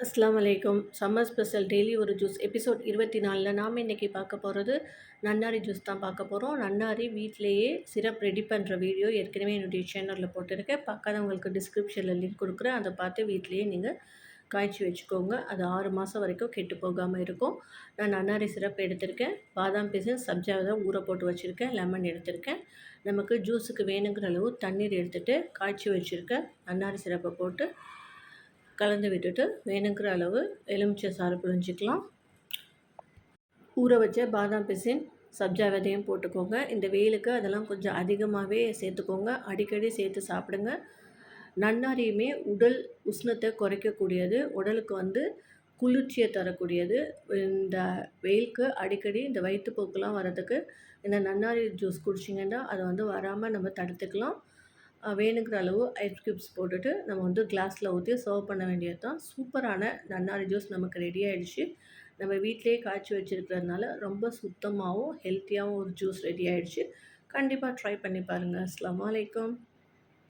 அஸ்ஸலாமு அலைக்கும். Summer special daily ஒரு ஜூஸ் எபிசோட் 24ல் நாம் இன்றைக்கி பார்க்க போகிறது நன்னாரி ஜூஸ் தான் பார்க்க போகிறோம். நன்னாரி வீட்டிலேயே சிரப் ரெடி பண்ணுற வீடியோ ஏற்கனவே என்னுடைய சேனலில் போட்டிருக்கேன். பார்க்காதவங்களுக்கு டிஸ்கிரிப்ஷனில் லிங்க் கொடுக்குறேன். அதை பார்த்து வீட்டிலேயே நீங்கள் காய்ச்சி வச்சுக்கோங்க. அது 6 மாதம் வரைக்கும் கெட்டு போகாமல் இருக்கும். நான் நன்னாரி சிரப் எடுத்திருக்கேன். பாதாம் பிசின், சப்ஜா விதை ஊற போட்டு வச்சுருக்கேன். லெமன் எடுத்திருக்கேன். நமக்கு ஜூஸுக்கு வேணுங்கிற அளவு தண்ணீர் எடுத்துகிட்டு காய்ச்சி வச்சுருக்கேன் நன்னாரி சிரப்பை போட்டு கலந்து விட்டுட்டு வேணுங்கிற அளவு எலுமிச்சை சாறு புழிஞ்சிக்கலாம். ஊற வச்ச பாதாம் பிசின், சப்ஜா விதையும் போட்டுக்கோங்க. இந்த வெயிலுக்கு அதெல்லாம் கொஞ்சம் அதிகமாகவே சேர்த்துக்கோங்க. அடிக்கடி சேர்த்து சாப்பிடுங்க. நன்னாரியுமே உடல் உஷ்ணத்தை குறைக்கக்கூடியது, உடலுக்கு குளிர்ச்சியை தரக்கூடியது. இந்த வெயிலுக்கு அடிக்கடி இந்த வயிற்றுப்போக்கெலாம் வரதுக்கு இந்த நன்னாரி ஜூஸ் குடிச்சிங்கன்னா அதை வராமல் நம்ம தடுத்துக்கலாம். வேணுங்கிற அளவு ஐஸ் க்யூப்ஸ் போட்டுட்டு நம்ம கிளாஸில் ஊற்றி சர்வ் பண்ண வேண்டியது தான். சூப்பரான நன்னாரி ஜூஸ் நமக்கு ரெடி ஆகிடுச்சு. நம்ம வீட்டிலேயே காய்ச்சி வச்சுருக்கிறதுனால ரொம்ப சுத்தமாகவும் ஹெல்த்தியாகவும் ஒரு ஜூஸ் ரெடி ஆகிடுச்சு. கண்டிப்பாக ட்ரை பண்ணி பாருங்கள். அஸ்ஸலாமு அலைக்கும்.